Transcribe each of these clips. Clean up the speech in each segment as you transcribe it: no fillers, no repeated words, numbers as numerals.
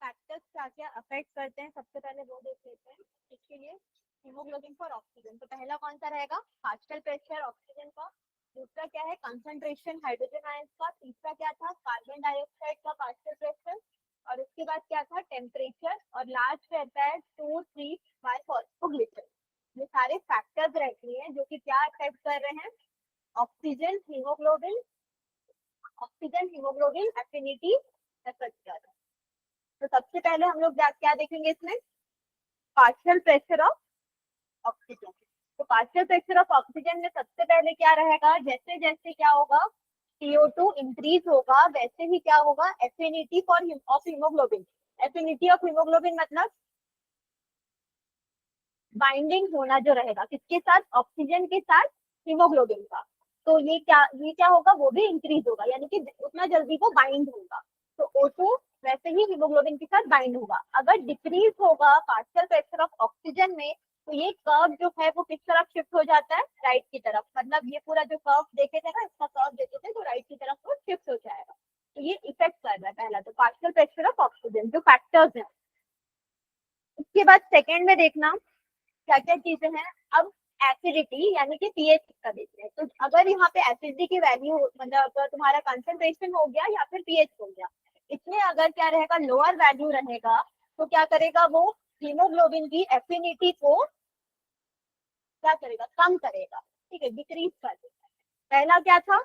Factors क्या क्या affect करते हैं, सबसे पहले वो देख लेते हैं। इसके लिए हीमोग्लोबिन फॉर ऑक्सीजन, तो पहला कौन सा रहेगा? पार्शियल प्रेशर ऑक्सीजन का। दूसरा क्या है? कंसंट्रेशन हाइड्रोजन आयंस का। तीसरा क्या था? कार्बन डाइऑक्साइड का पार्शियल प्रेशर। और उसके बाद क्या था? टेम्परेचर। और लास्ट रहता है 2, 3 बाइफॉस्फोग्लिसराइड। ये सारे फैक्टर्स रहती हैं जो कि क्या अफेक्ट कर रहे हैं? Oxygen haemoglobin, oxygen haemoglobin affinity affect कर रहे हैं। तो सबसे पहले हम लोग क्या देखेंगे इसमें? Partial pressure of oxygen. तो पार्शियल प्रेशर ऑफ ऑक्सीजन में सबसे पहले क्या रहेगा? जैसे जैसे क्या होगा? CO2 इंक्रीज होगा, वैसे ही क्या होगा? Affinity for of haemoglobin. Affinity of haemoglobin मतलब बाइंडिंग होना जो रहेगा किसके साथ? ऑक्सीजन के साथ हीमोग्लोबिन का। तो ये क्या होगा? वो भी इंक्रीज होगा, यानी कि उतना जल्दी वो बाइंड होगा। तो O2 वैसे ही हीमोग्लोबिन के साथ बाइंड होगा। अगर डिक्रीज होगा पार्शियल प्रेशर ऑफ ऑक्सीजन में, तो ये कर्व जो है वो किस तरफ शिफ्ट हो जाता है? राइट की तरफ। मतलब ये पूरा जो कर्व देखे थे ना, इसका कर्व देखे थे, तो राइट की तरफ वो शिफ्ट हो जाएगा। तो ये इफेक्ट कर रहा है पहला तो पार्शियल प्रेशर ऑफ ऑक्सीजन जो फैक्टर्स है। उसके बाद सेकेंड में देखना क्या क्या चीजें हैं। अब एसिडिटी यानी कि पीएच का देखते हैं। तो अगर यहाँ पे एसिडिटी की वैल्यू मतलब अगर तुम्हारा कंसंट्रेशन हो गया या फिर पीएच हो गया, इसमें अगर क्या रहेगा? लोअर वैल्यू रहेगा, तो क्या करेगा वो? हीमोग्लोबिन की एफिनिटी को क्या करेगा? कम करेगा। ठीक है, डिक्रीज कर देगा। पहला क्या था?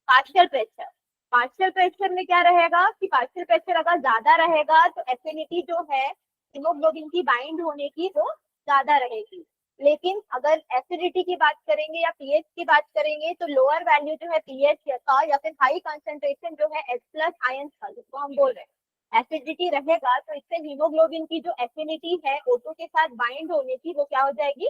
Partial pressure. पार्शियल प्रेशर में क्या रहेगा कि पार्शियल प्रेशर अगर ज्यादा रहेगा तो एफिनिटी जो है हीमोग्लोबिन की बाइंड होने की वो ज्यादा रहेगी। लेकिन अगर एसिडिटी की बात करेंगे या पीएच की बात करेंगे, तो लोअर वैल्यू जो है पीएच का या फिर हाई कंसेंट्रेशन जो है H+ आयंस का, जिसको हम बोल रहे हैं एसिडिटी रहेगा, तो इससे हीमोग्लोबिन की जो एफिनिटी है O2 के साथ बाइंड होने की वो क्या हो जाएगी?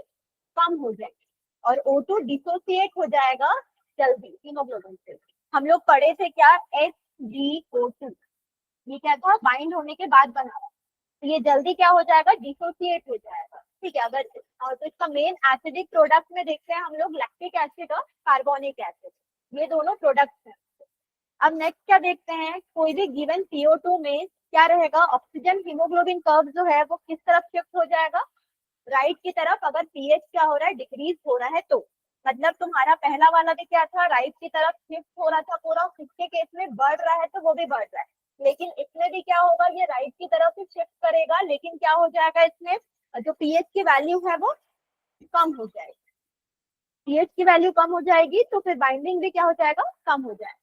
कम हो जाएगी। और O2 डिसोसिएट हो जाएगा जल्दी हीमोग्लोबिन से। हम लोग पढ़े थे क्या? HgO2, ये क्या था? बाइंड होने के बाद बना रहा, तो ये जल्दी क्या हो जाएगा? डिसोसिएट हो जाएगा। ठीक है, अगर तो इसका मेन एसिडिक प्रोडक्ट में देखते हैं हम लोग लैक्टिक एसिड और कार्बोनिक एसिड, ये दोनों प्रोडक्ट्स हैं। अब नेक्स्ट क्या देखते हैं? कोई भी गिवन CO2 में क्या रहेगा? ऑक्सीजन हीमोग्लोबिन कर्व जो है वो किस तरफ शिफ्ट हो जाएगा? राइट की तरफ। अगर पीएच क्या हो रहा है? डिक्रीज हो रहा है, तो मतलब तुम्हारा पहला वाला भी क्या था? राइट की तरफ शिफ्ट हो रहा था पूरा, इसके केस में बढ़ रहा है तो वो भी बढ़ रहा है। लेकिन इसमें भी क्या होगा? ये राइट की तरफ ही शिफ्ट करेगा, लेकिन क्या हो जाएगा इसमें? जो पीएच की वैल्यू है वो कम हो जाएगी। पीएच की वैल्यू कम हो जाएगी तो फिर बाइंडिंग भी क्या हो जाएगा? कम हो जाएगा।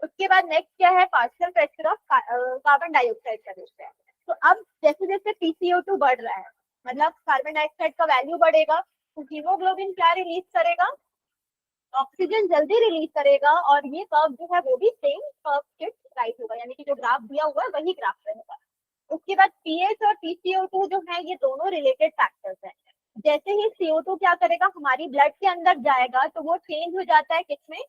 उसके बाद नेक्स्ट क्या है? Partial pressure of carbon dioxide का देखते हैं। तो अब जैसे जैसे PCO2 बढ़ रहा है, मतलब कार्बन डाइऑक्साइड का वैल्यू बढ़ेगा, तो हीमोग्लोबिन क्या रिलीज करेगा? ऑक्सीजन जल्दी रिलीज करेगा, और ये कर्व जो है वो भी सेम कर्व शिफ्ट राइट होगा, यानी कि जो ग्राफ दिया हुआ है वही ग्राफ रहेगा। उसके बाद पीएच और PCO2 जो है ये दोनों रिलेटेड फैक्टर्स हैं। जैसे ही CO2 क्या करेगा? हमारी ब्लड के अंदर जाएगा, तो वो चेंज हो जाता है किसमें?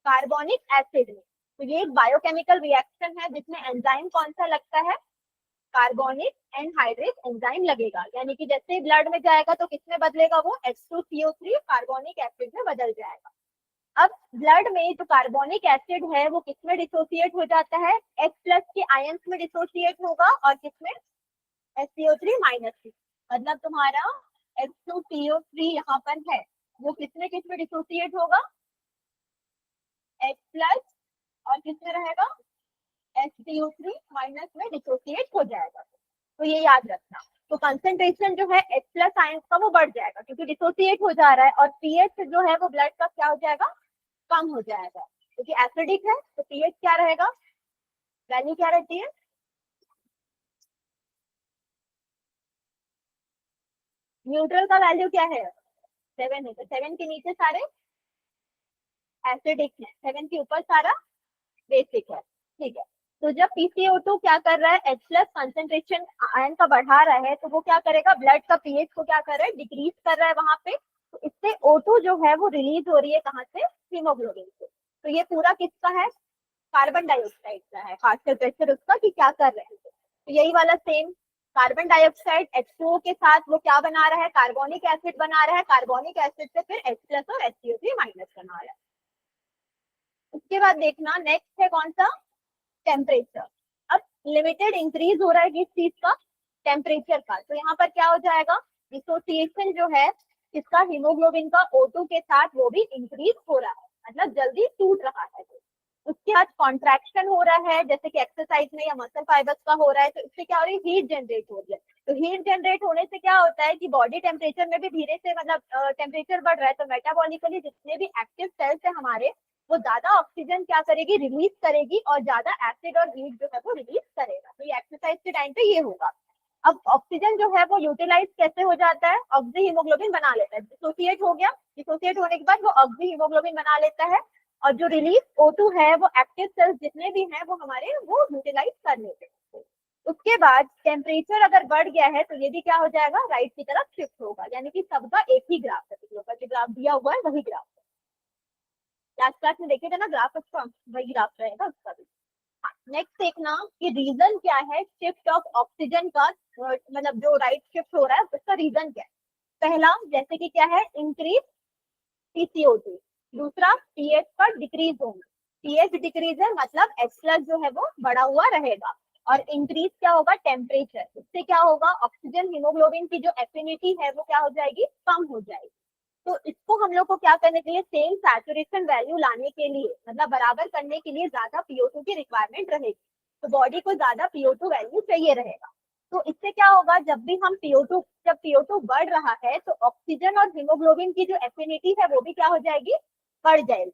कार्बोनिक एसिड में। तो ये एक बायोकेमिकल रिएक्शन है जिसमें एंजाइम कौन सा लगता है? कार्बोनिक एनहाइड्रेस एंजाइम लगेगा, यानी कि जैसे ब्लड में जाएगा तो किसमें बदलेगा? वो H2CO3 कार्बोनिक एसिड में बदल जाएगा। अब ब्लड में जो कार्बोनिक एसिड है वो किसमें डिसोसिएट हो जाता है? H+ के आयंस में डिसोसिएट होगा, और किसमें? HCO3-। मतलब तुम्हारा H2CO3 यहाँ पर है, वो किसमें किसमें डिसोसिएट होगा? H+ और किसमें रहेगा? HCO3- में डिसोसिएट हो जाएगा। तो ये याद रखना। तो कंसेंट्रेशन जो है H+ आयंस का वो बढ़ जाएगा क्योंकि डिसोसिएट हो जा रहा है, और पीएच जो है वो ब्लड का क्या हो जाएगा? कम हो जाएगा। क्योंकि एसिडिक है तो पीएच क्या रहेगा, वैल्यू क्या रहती है, न्यूट्रल का वैल्यू क्या है 7 है, तो 7 के नीचे सारे एसिडिक है, 7 के ऊपर सारा बेसिक है, ठीक है। तो जब PCO2 क्या कर रहा है, H प्लस कंसेंट्रेशन आयन का बढ़ा रहा है, तो वो क्या करेगा, ब्लड का पीएच को क्या कर रहा है, डिक्रीज कर रहा है वहां पे, तो इससे O2 जो है वो रिलीज हो रही है कहाँ से, हीमोग्लोबिन से। तो ये पूरा किसका है, कार्बन डाइऑक्साइड का है, पार्शियल प्रेशर उसका कि क्या कर रहे हैं। तो यही वाला सेम कार्बन डाइऑक्साइड H2O के साथ वो क्या बना रहा है, कार्बोनिक एसिड बना रहा है, कार्बोनिक एसिड से फिर H प्लस और HCO3 माइनस बना रहा है। उसके बाद देखना नेक्स्ट है कौन सा, टेम्परेचर। अब लिमिटेड इंक्रीज हो रहा है किस चीज का, टेम्परेचर का, तो यहाँ पर क्या हो जाएगा, डिसोसिएशन जो है इसका हीमोग्लोबिन का O2 के साथ वो भी इंक्रीज हो रहा है, मतलब जल्दी टूट रहा है। उसके बाद कॉन्ट्रैक्शन हो रहा है, जैसे कि एक्सरसाइज में या मसल फाइबर्स का हो रहा है, तो इससे क्या हो रही है, हीट जनरेट हो रही है। तो हीट जनरेट होने से क्या होता है कि बॉडी टेम्परेचर में भी धीरे से मतलब टेम्परेचर बढ़ रहा है, तो मेटाबॉलिकली जितने भी एक्टिव सेल्स है हमारे, वो ज्यादा ऑक्सीजन क्या करेगी, रिलीज करेगी, और ज्यादा एसिड और हीट जो है वो रिलीज करेगा। तो ये एक्सरसाइज के टाइम पे ये होगा। अब ऑक्सीजन जो है वो यूटिलाइज कैसे हो जाता है, ऑक्सी हीमोग्लोबिन बना लेता है, डिसोसिएट हो गया, डिसोसिएट होने के बाद वो ऑक्सी हीमोग्लोबिन बना लेता है, और जो रिलीज O2 है वो एक्टिव सेल्स जितने भी हैं वो हमारे वो यूटिलाइज कर लेते हैं। उसके बाद टेम्परेचर अगर बढ़ गया है तो ये भी क्या हो जाएगा, राइट की तरफ शिफ्ट होगा, यानी कि सबका एक ही ग्राफ है, जो ग्राफ दिया हुआ है वही ग्राफ है। लास्ट क्लास में देखे थे ना ग्राफ, उसका वही ग्राफ रहेगा उसका भी। नेक्स्ट देखना कि रीजन क्या है शिफ्ट ऑफ ऑक्सीजन का, मतलब जो राइट शिफ्ट हो रहा है उसका रीजन क्या है। पहला जैसे कि क्या है, इंक्रीज PCO2, दूसरा पीएच का डिक्रीज होगा, पीएच डिक्रीज है मतलब H प्लस जो है वो बढ़ा हुआ रहेगा, और इंक्रीज क्या होगा, टेम्परेचर, इससे क्या होगा, ऑक्सीजन हीमोग्लोबिन की जो एफिनिटी है वो क्या हो जाएगी, कम हो जाएगी। तो इसको हम लोग को क्या करने के लिए, सेम सैचुरेशन वैल्यू लाने के लिए, मतलब बराबर करने के लिए ज्यादा PO2 की रिक्वायरमेंट रहेगी, तो बॉडी को ज्यादा PO2 वैल्यू चाहिए रहेगा। तो इससे क्या होगा, जब PO2 बढ़ रहा है तो ऑक्सीजन और हीमोग्लोबिन की जो एफिनिटी है वो भी क्या हो जाएगी, बढ़ जाएगी,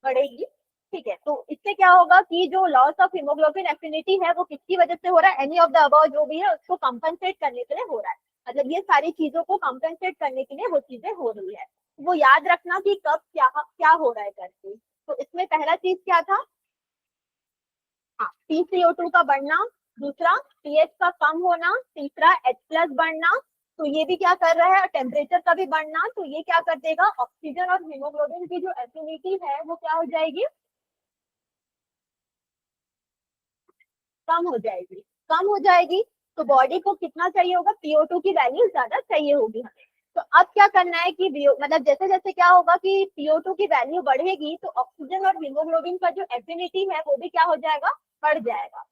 बढ़ेगी, ठीक है। तो इससे क्या होगा कि जो लॉस ऑफ हीमोग्लोबिन एफिनिटी है वो किसकी वजह से हो रहा है, एनी ऑफ द अबव जो भी है उसको कंपनसेट करने के लिए हो रहा है, मतलब ये सारी चीजों को कंपनसेट करने के लिए वो चीजें हो रही है। वो याद रखना कि कब क्या क्या हो रहा है करके। तो इसमें पहला चीज क्या था, हाँ, PCO2 का बढ़ना, दूसरा पीएच का कम होना, तीसरा H प्लस बढ़ना, तो ये भी क्या कर रहा है, टेम्परेचर का भी बढ़ना, तो ये क्या कर देगा, ऑक्सीजन और हीमोग्लोबिन की जो एफिनिटी है वो क्या हो जाएगी, कम हो जाएगी, कम हो जाएगी। तो बॉडी को कितना चाहिए होगा, PO2 की वैल्यू ज्यादा चाहिए होगी हमें। तो अब क्या करना है कि मतलब जैसे जैसे क्या होगा कि PO2 की वैल्यू बढ़ेगी तो ऑक्सीजन और हीमोग्लोबिन का जो एफिनिटी है वो भी क्या हो जाएगा, बढ़ जाएगा,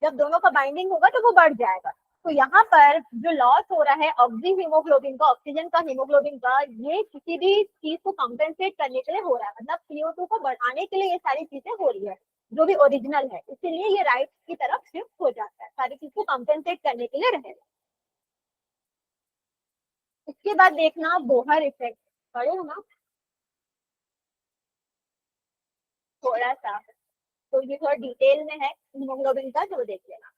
जब दोनों का बाइंडिंग होगा तो वो बढ़ जाएगा। तो यहाँ पर जो लॉस हो रहा है ऑक्सी हीमोग्लोबिन का, ऑक्सीजन का हीमोग्लोबिन का, ये किसी भी चीज को कंपेंसेट करने के लिए हो रहा है, मतलब PO2 को बढ़ाने के लिए ये सारी चीजें हो रही है जो भी ओरिजिनल है, इसीलिए ये राइट की तरफ शिफ्ट हो जाता है, सारी चीज को कंपेंसेट करने के लिए रहेगा। इसके बाद देखना बोहर इफेक्ट, पढ़े हो ना थोड़ा सा, तो ये थोड़ा डिटेल में है हीमोग्लोबिन का, जो देख लेना।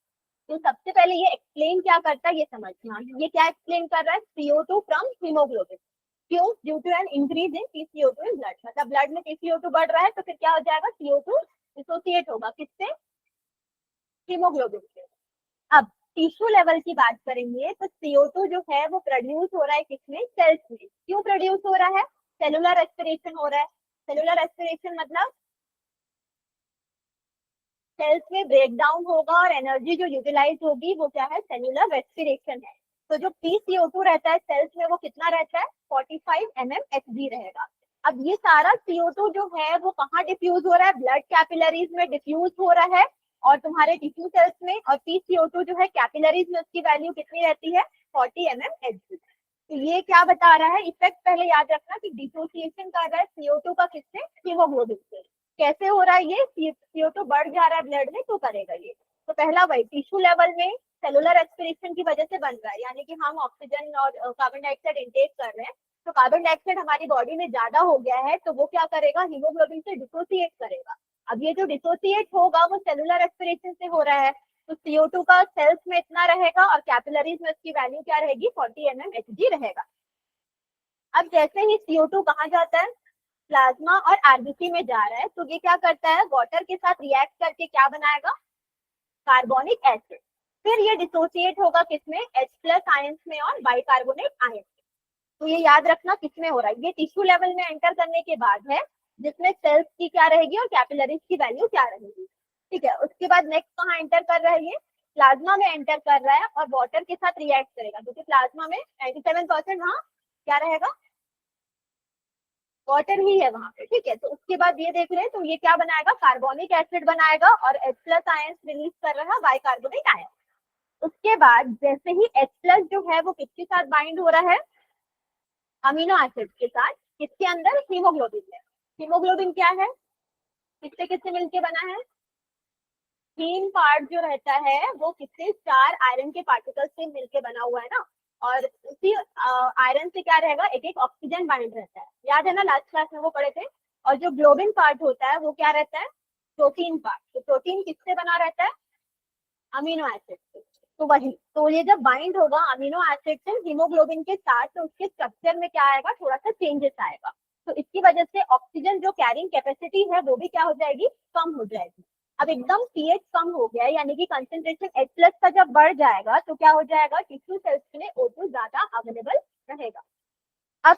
तो सबसे पहले ये एक्सप्लेन क्या करता है ये समझना, ये क्या एक्सप्लेन कर रहा है, CO2 फ्रॉम हीमोग्लोबिन, क्यों, due to an increase in PCO2 in blood, मतलब ब्लड में PCO2 बढ़ रहा है तो फिर क्या हो जाएगा, CO2 डिसोसिएट होगा किससे, हीमोग्लोबिन से। अब टिश्यू लेवल की बात करेंगे तो CO2 जो है वो प्रोड्यूस हो रहा है किसमें, सेल्स में, क्यों प्रोड्यूस हो रहा है, सेलुलर रेस्पिरेशन हो रहा है, सेलुलर रेस्पिरेशन मतलब सेल्स में ब्रेक डाउन होगा और एनर्जी जो यूटिलाइज होगी वो क्या है, सेलुलर रेस्पिरेशन है। तो जो PCO2 रहता है सेल्स में वो कितना रहता है, 45 mmHg रहेगा। अब ये सारा CO2 जो है वो कहाँ डिफ्यूज हो रहा है, ब्लड कैपिलरीज में डिफ्यूज हो रहा है, और तुम्हारे टिश्यू सेल्स में, और PCO2 जो है कैपिलरीज में उसकी वैल्यू कितनी रहती है, 40 mmHg। तो ये क्या बता रहा है, इफेक्ट पहले याद रखना कि डिसोसिएशन कर रहा है CO2 का किससे, हीमोग्लोबिन से। कैसे हो रहा है ये, CO2 बढ़ जा रहा है ब्लड में तो करेगा ये। तो पहला वही टिश्यू लेवल में सेलुलर रेस्पिरेशन की वजह से बन रहा है, यानी कि हम ऑक्सीजन और कार्बन डाइऑक्साइड इंटेक कर रहे हैं तो कार्बन डाइऑक्साइड हमारी बॉडी में ज्यादा हो गया है तो वो क्या करेगा, हीमोग्लोबिन से डिसोसिएट करेगा। अब ये जो डिसोसिएट होगा वो सेलुलर रेस्पिरेशन से हो रहा है, तो CO2 का सेल्स में इतना रहेगा और कैपिलरीज में उसकी वैल्यू क्या रहेगी, 40 mmHg रहेगा। अब जैसे ही CO2 कहाँ जाता है, प्लाज्मा और आरबीसी में जा रहा है, तो ये क्या करता है, वाटर के साथ रिएक्ट करके क्या बनाएगा, कार्बोनिक एसिड। फिर ये डिसोसिएट होगा किसमें, H+ आयंस में और बाइकार्बोनेट आयंस। तो ये याद रखना किसमें हो रहा है, ये टिश्यू लेवल में एंटर करने के बाद है, जिसमें सेल्स की क्या रहेगी और कैपिलरीज की वैल्यू क्या रहेगी। ठीक है, उसके बाद नेक्स्ट कहाँ एंटर कर रहा है, ये प्लाज्मा में एंटर कर रहा है और वाटर के साथ रिएक्ट करेगा, क्योंकि प्लाज्मा में 97% वहाँ क्या रहेगा, वाटर ही है वहां पे। ठीक है, तो उसके बाद ये देख रहे हैं, तो ये क्या बनाएगा, कार्बोनिक एसिड बनाएगा और H+ आयंस रिलीज कर रहा है बाइकार्बोनेट आयंस। उसके बाद जैसे ही H+ जो है वो किसके साथ बाइंड हो रहा है, अमीनो एसिड के साथ, किसके अंदर, हीमोग्लोबिन में। हीमोग्लोबिन क्या है, किससे किससे मिलके बना है, 3 पार्ट जो रहता है वो किससे, 4 आयरन के पार्टिकल्स से मिलके बना हुआ है ना, और उसी आयरन से क्या रहेगा, एक एक ऑक्सीजन बाइंड रहता है, याद है ना, लास्ट क्लास में वो पढ़े थे। और जो ग्लोबिन पार्ट होता है वो क्या रहता है, प्रोटीन पार्ट। तो प्रोटीन किससे बना रहता है, अमीनो एसिड से। तो वही, तो ये जब बाइंड होगा अमीनो एसिड से हीमोग्लोबिन के साथ, तो उसके स्ट्रक्चर में क्या आएगा, थोड़ा सा चेंजेस आएगा। तो इसकी वजह से ऑक्सीजन जो कैरिंग कैपेसिटी है वो भी क्या हो जाएगी, कम हो जाएगी। अब एकदम पीएच कम हो गया है, यानी कि कंसेंट्रेशन H+ का जब बढ़ जाएगा तो क्या हो जाएगा, टिश्यू सेल्स में O2 ज्यादा अवेलेबल रहेगा। अब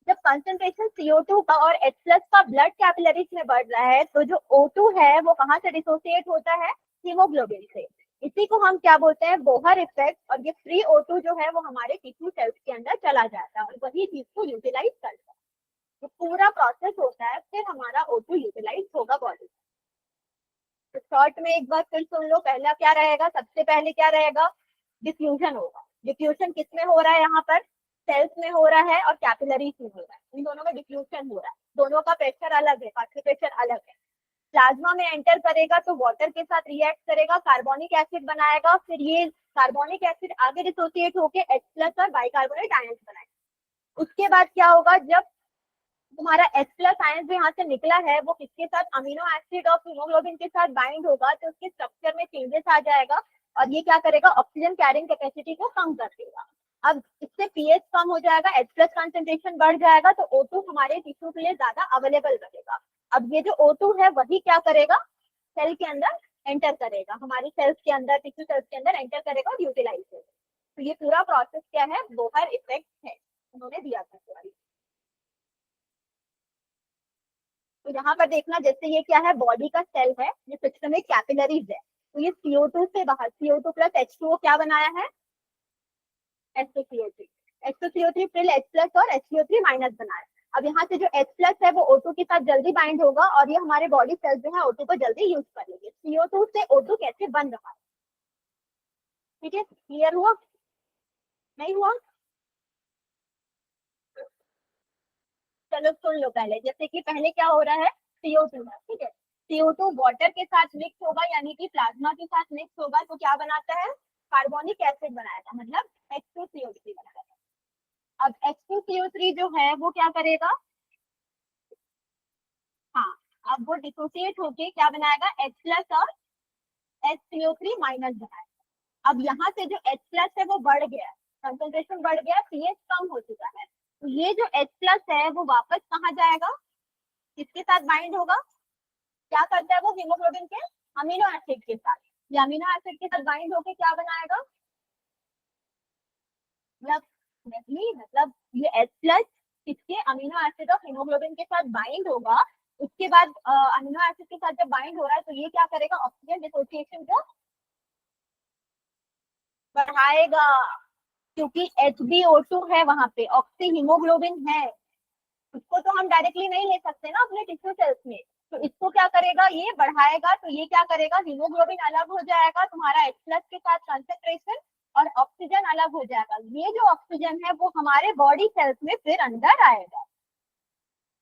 जब कंसेंट्रेशन CO2 का और H+ का ब्लड कैपिलरीज में बढ़ रहा है, तो जो O2 है वो कहाँ से डिसोसिएट होता है, हीमोग्लोबिन से। इसी को हम क्या बोलते हैं, बोहर इफेक्ट। और ये फ्री O2 जो है वो हमारे टिश्यू सेल्स के अंदर चला जाता है और वही चीज को यूटिलाइज करता है। तो पूरा प्रोसेस होता है, फिर हमारा O2 यूटिलाइज होगा बॉडी। तो शॉर्ट में एक बार फिर सुन लो, पहला क्या रहेगा, सबसे पहले क्या रहेगा, डिफ्यूजन होगा। डिफ्यूजन किसमें हो रहा है, यहाँ पर सेल्स में हो रहा है और कैपिलरीज में हो रहा है, इन दोनों में डिफ्यूजन हो रहा है। दोनों का प्रेशर अलग है, कॉन्सेंट्रेशन अलग है। प्लाज्मा में एंटर करेगा तो वाटर के साथ रिएक्ट करेगा, कार्बोनिक एसिड बनाएगा, फिर ये कार्बोनिक एसिड आगे डिसोसिएट होकर H+ और बाइकार्बोनेट आयंस बनाएगा। उसके बाद क्या होगा, जब तुम्हारा H+ आयंस जो यहाँ से निकला है वो किसके साथ, अमीनो एसिड और हीमोग्लोबिन के साथ बाइंड होगा, तो उसके स्ट्रक्चर में चेंजेस आ जाएगा और ये क्या करेगा, ऑक्सीजन कैरिंग कैपेसिटी को कम कर देगा। अब इससे पीएच कम हो जाएगा, H+ कंसेंट्रेशन बढ़ जाएगा, तो O2 हमारे टिश्यू के लिए ज्यादा अवेलेबल रहेगा। अब ये जो O2 है वही क्या करेगा, सेल के अंदर एंटर करेगा, हमारी सेल्स के अंदर, टिश्यू सेल्स के अंदर एंटर करेगा और यूटिलाइज करेगा। तो ये पूरा प्रोसेस क्या है, बोहर इफेक्ट है, उन्होंने दिया था। तो यहाँ पर देखना, जैसे ये क्या है, बॉडी का सेल है, ये सिस्टमिक कैपिलरीज है। तो ये CO2 से बाहर, CO2 प्लस H2O क्या बनाया है, H2CO3। H2CO3 फिर H+ और HCO3 माइनस बनाया। अब यहाँ से जो H+ है वो O2 के साथ जल्दी बाइंड होगा और ये हमारे बॉडी सेल्स जो है O2 को जल्दी यूज कर लेंगे। CO2 से O2 कैसे बन रहा है, ठीक है, क्लियर हुआ, नहीं हुआ, चलो सुन लो पहले। जैसे कि पहले क्या हो रहा है, CO2 है, ठीक है, CO2 वाटर के साथ मिक्स होगा, यानी कि प्लाज्मा के साथ मिक्स होगा, तो क्या बनाता है, कार्बोनिक एसिड बनाएगा, मतलब H2CO3 बनाएगा। अब H2CO3 जो है वो क्या करेगा, हाँ, अब वो डिसोसिएट होके क्या बनाएगा, H+ और HCO3 माइनस बनाएगा। अब यहाँ से जो H+ है वो बढ़ गया, कंसेंट्रेशन बढ़ गया, पीएच कम हो चुका है, तो ये जो H+ है वो वापस कहाँ जाएगा, किसके साथ बाइंड होगा, क्या करता है वो, हीमोग्लोबिन के अमीनो एसिड के साथ। ये अमीनो एसिड के साथ बाइंड होके क्या बनाएगा, मतलब नहीं, मतलब ये H+ किसके, अमीनो एसिड और हीमोग्लोबिन के साथ बाइंड होगा। उसके बाद अमीनो एसिड के साथ जब बाइंड हो रहा है तो ये क्या करेगा, ऑक्सीजन डिसोसिएशन को बढ़ाएगा, क्योंकि HbO2 है वहां पे, ऑक्सी हीमोग्लोबिन है, उसको तो हम डायरेक्टली नहीं ले सकते ना अपने टिश्यू सेल्स में। तो इसको क्या करेगा, ये बढ़ाएगा, तो ये क्या करेगा, हीमोग्लोबिन अलग हो जाएगा, तुम्हारा H+ के साथ कंसेंट्रेशन और ऑक्सीजन अलग हो जाएगा। ये जो ऑक्सीजन है वो हमारे बॉडी सेल्स में फिर अंदर आएगा।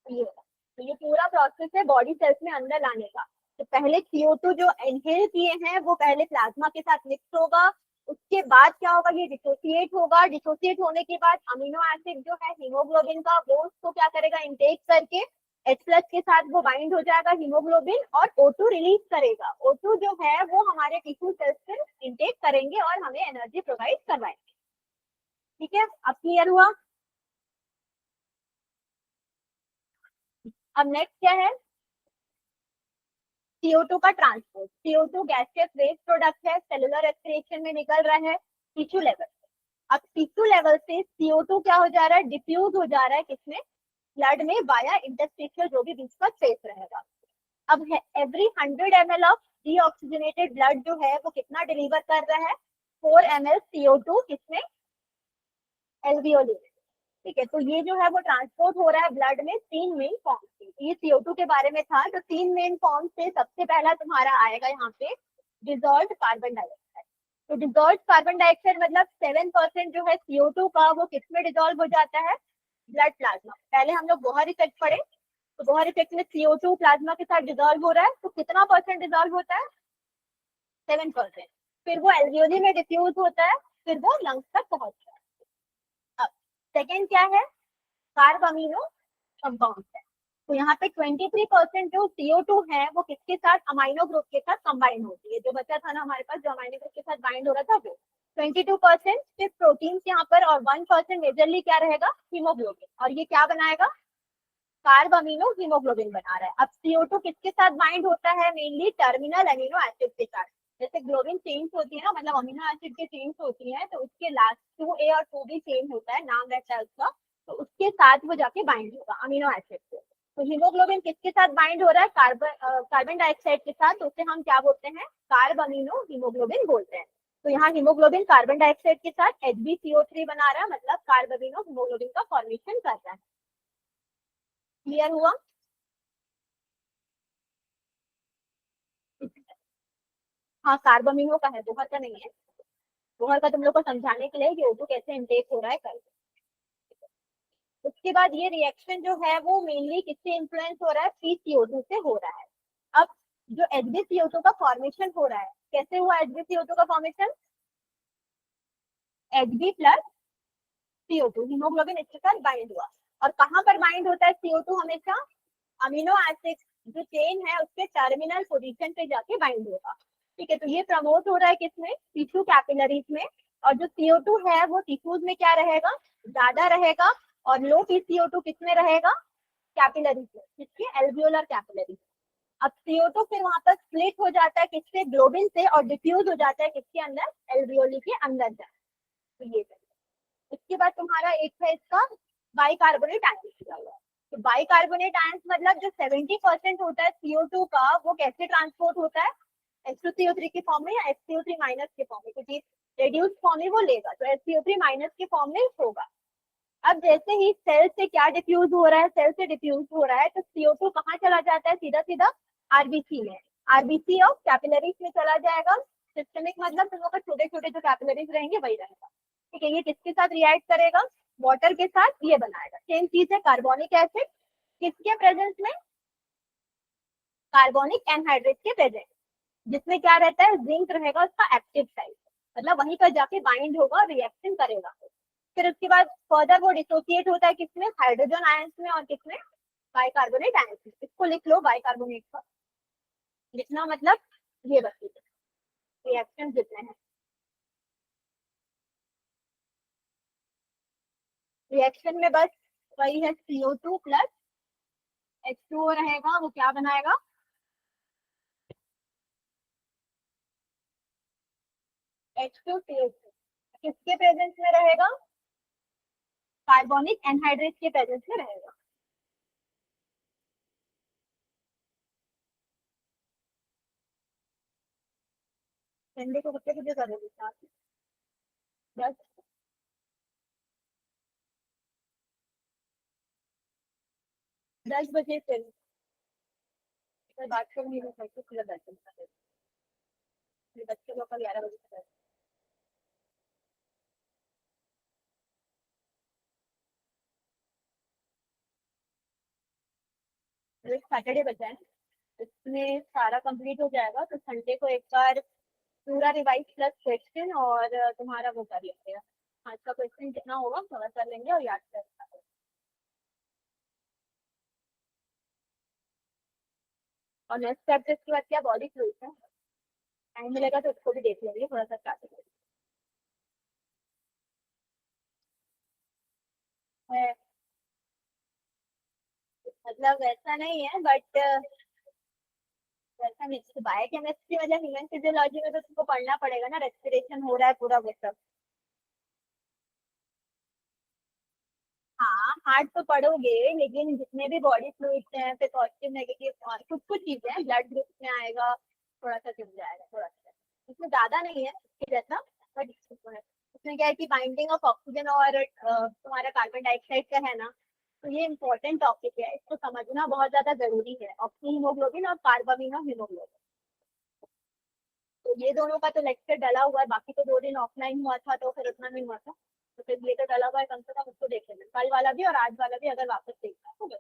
तो ये पूरा प्रोसेस है बॉडी सेल्स में अंदर लाने का। तो पहले CO2 जो इनहेल किए हैं वो पहले प्लाज्मा के साथ मिक्स होगा, उसके बाद क्या होगा, ये डिसोसिएट होगा, डिसोसिएट होने के बाद अमीनो एसिड जो है हीमोग्लोबिन का, वो उसको क्या करेगा, इनटेक करके H+ के साथ वो बाइंड हो जाएगा हीमोग्लोबिन, और O2 रिलीज करेगा। O2 जो है वो हमारे टिश्यू सेल्स से इनटेक करेंगे और हमें एनर्जी प्रोवाइड करवाएंगे। ठीक है, अब क्लियर हुआ। अब नेक्स्ट क्या है, CO2 का transport. CO2 gaseous waste product है, सेलुलर रेस्पिरेशन में निकल रहा है टिश्यू लेवल। अब टिश्यू लेवल से CO2 क्या हो जा रहा है, डिफ्यूज हो जा रहा है किसमें, ब्लड में, वाया इंटरस्टिशियल जो भी बीच का स्पेस रहेगा। अब every 100 ml of deoxygenated blood जो है वो कितना डिलीवर कर रहा है, 4 ml CO2 किसमें, एल्वियोली में। ठीक है, तो ये जो है वो ट्रांसपोर्ट हो रहा है ब्लड में 3 मेन फॉर्म से। ये CO2 के बारे में था, तो 3 मेन फॉर्म से सबसे पहला तुम्हारा आएगा यहाँ पे डिजॉल्व कार्बन डाइऑक्साइड। तो डिजॉल्व कार्बन डाइऑक्साइड मतलब 7% जो है CO2 का, वो किसमें डिजॉल्व हो जाता है, ब्लड प्लाज्मा। पहले हम लोग बोहर इफेक्ट पढ़े, तो बोहर इफेक्ट में CO2 प्लाज्मा के साथ डिजॉल्व हो रहा है, तो कितना परसेंट डिजॉल्व होता है, 7%। फिर वो एल्वियोली में डिफ्यूज होता है, फिर वो लंग्स तक पहुंचता है। अब सेकेंड क्या है, कार्ब अमीनो कंपाउंड है। तो यहाँ पे 23% जो CO2 है वो किसके साथ, अमाइनो ग्रुप के साथ कंबाइन होती है। जो बचा था ना हमारे पास, जो अमाइनो ग्रुप के साथ बाइंड हो रहा था वो 22% सिर्फ प्रोटीन यहाँ पर, और 1% मेजरली क्या रहेगा, हीमोग्लोबिन। और ये क्या बनाएगा, कार्ब अमीनो हीमोग्लोबिन बना रहा है। अब CO2 किसके साथ बाइंड होता है, मेनली टर्मिनल अमीनो एसिड के साथ। जैसे ग्लोबिन चेन्स होती है ना, मतलब अमीनो एसिड के चेन्स होती है, तो उसके लास्ट 2A और 2B चेन होता है, नाम रहता है उसका, तो उसके साथ वो जाके बाइंड होगा अमीनो एसिड से। तो हीमोग्लोबिन किसके साथ बाइंड हो रहा है, कार्बन डाइऑक्साइड के साथ, तो उसे हम क्या बोलते हैं, कार्ब अमीनो हीमोग्लोबिन बोलते हैं। तो यहाँ हीमोग्लोबिन कार्बन डाइऑक्साइड के साथ HbCO3 बना रहा है, मतलब कार्ब अमीनो हीमोग्लोबिन का फॉर्मेशन कर रहा है। क्लियर हुआ। हाँ, कार्बामिनो का है, बोहर का नहीं है। बोहर का तुम लोग को समझाने के लिए कि O2 कैसे इनटेक हो रहा है कर। उसके बाद ये रिएक्शन जो है वो मेनली किससे इन्फ्लुएंस हो रहा है, PCO2 से हो रहा है। अब जो HbCO2 का फॉर्मेशन हो रहा है, कैसे हुआ HbCO2 का formation, Hb plus CO2, haemoglobin इसके साथ बाइंड हुआ। और कहाँ पर बाइंड होता है CO2 हमेशा, अमीनो एसिड जो चेन है उसके टर्मिनल पोजीशन पे जाके बाइंड होगा। ठीक है, तो ये प्रमोट हो रहा है किसमें, टिश्यू कैपिलरीज में। और जो CO2 है वो टिश्यूज में क्या रहेगा, ज्यादा रहेगा, और लो PCO2 किसमें रहेगा, कैपिलरीज में, किसके, एल्वियोलर कैपिलरीज। अब CO2 फिर वहां पर स्प्लिट हो जाता है किससे, ग्लोबिन से, और डिफ्यूज हो जाता है किसके अंदर, एल्वियोली के अंदर जाता है। तो ये इसके बाद तुम्हारा एक है इसका बाइकार्बोनेट आयन दिया हुआ है। तो बाइकार्बोनेट आयन मतलब जो 70% होता है CO2 का, वो कैसे ट्रांसपोर्ट होता है, H2CO3 के फॉर्म में या HCO3 माइनस के फॉर्म में, क्योंकि रेड्यूस फॉर्म में वो लेगा, तो HCO3 माइनस के फॉर्म में होगा। अब जैसे ही सेल से क्या डिफ्यूज हो रहा है, सेल से डिफ्यूज हो रहा है, तो CO2 कहाँ चला जाता है, सीधा सीधा आरबीसी में, आरबीसी ऑफ कैपिलरीज में चला जाएगा। सिस्टमिक मतलब तुम लोग का छोटे छोटे जो कैपिलरीज रहेंगे वही रहेगा। ठीक है, ये किसके साथ रिएक्ट करेगा, वाटर के साथ, ये बनाएगा। सेम चीज है कार्बोनिक एसिड, किसके प्रेजेंस में, कार्बोनिक एनहाइड्रेट के प्रेजेंस, जिसमें क्या रहता है, जिंक रहेगा उसका एक्टिव साइड, मतलब वहीं पर जाके बाइंड होगा, रिएक्शन करेगा। फिर उसके बाद फर्दर वो डिसोसिएट होता है किसमें, हाइड्रोजन आयंस में, और किसमें, बाइकार्बोनेट आयंस में। इसको लिख लो, बाइकार्बोनेट का लिखना मतलब ये बस रिएक्शन जितने हैं, रिएक्शन में बस वही है, CO2 प्लस H2O रहेगा, वो क्या बनाएगा, H2CO2। किसके प्रेजेंस में रहेगा, कार्बोनिक एनहाइड्रेट के प्रेजेंस में रहेगा। संडे को कितने बजे करोगे स्टार्ट, 10, 10 बजे फिर बात करूंगी, मैं सबको खुला 10 बजे, बच्चे लोग का 11 बजे तक। सैटरडे बचा है, इसमें सारा कंप्लीट हो जाएगा, तो संडे को एक बार पूरा रिवाइज प्लस क्वेश्चन और तुम्हारा वो कर लेंगे। आज का क्वेश्चन कितना होगा कवर कर लेंगे और याद कर लेंगे। और नेक्स्ट चैप्टर के बाद क्या बॉडी फ्लूइड है। टाइम मिलेगा तो उसको भी देख लेंगे थोड़ा सा स्टार्टिंग है। मतलब वैसा नहीं है बट वैसा नहीं, बायोकेमिस्ट्री मतलब ह्यूमन फिजियोलॉजी में तो तुमको पढ़ना पड़ेगा ना, रेस्पिरेशन हो रहा है पूरा वो सब। हाँ हार्ट तो पढ़ोगे, लेकिन जितने भी बॉडी फ्लूइड्स हैं फिर पॉजिटिव नेगेटिव और कुछ कुछ चीजें हैं ब्लड ग्रुप में आएगा, थोड़ा सा चल जाएगा थोड़ा सा। इसमें ज्यादा नहीं है इसके जैसा, बट इसमें क्या है कि बाइंडिंग ऑफ ऑक्सीजन और तुम्हारा कार्बन डाइऑक्साइड का है ना, तो ये इंपॉर्टेंट टॉपिक है, इसको समझना बहुत ज्यादा जरूरी है, ऑक्सी हीमोग्लोबिन और कार्बामिनो हीमोग्लोबिन। तो ये दोनों का तो लेक्चर डला हुआ है, बाकी तो 2 दिन ऑफलाइन हुआ था तो फिर उतना नहीं हुआ था, तो फिर ये तो डला हुआ है, कम से कम उसको देख लेना, कल वाला भी और आज वाला भी अगर वापस देखना है तो।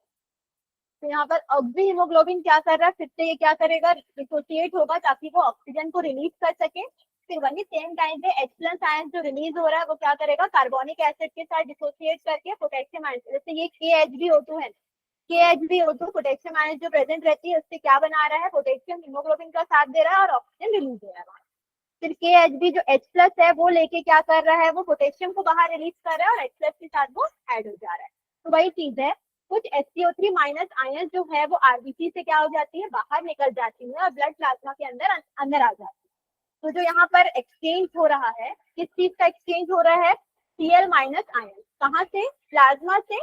तो यहाँ पर ऑक्सी हीमोग्लोबिन क्या कर रहा है, फिर से ये क्या करेगा, डिसोसिएट होगा ताकि वो ऑक्सीजन को रिलीज कर सके। फिर वही सेम टाइम पे H प्लस आयन जो रिलीज हो रहा है वो क्या करेगा, कार्बोनिक एसिड के साथ डिसोसिएट करके पोटेशियम आयन, जैसे ये KHbO2 है, KHbO2 पोटेशियम आयन जो प्रेजेंट रहती है उससे क्या बना रहा है, पोटेशियम हीमोग्लोबिन का साथ दे रहा है और ऑक्सीजन रिलीज हो रहा है। फिर KHb जो H प्लस है वो लेके क्या कर रहा है, वो पोटेशियम को बाहर रिलीज कर रहा है और H प्लस के साथ वो ऐड हो जा रहा है। तो वही चीज है, कुछ SCO3 माइनस आयन जो है वो आरबीसी से क्या हो जाती है, बाहर निकल जाती है और ब्लड प्लाज्मा के अंदर अंदर आ जाती है। तो जो यहाँ पर एक्सचेंज हो रहा है, किस चीज का एक्सचेंज हो रहा है, Cl माइनस आयन, कहाँ से, प्लाज्मा से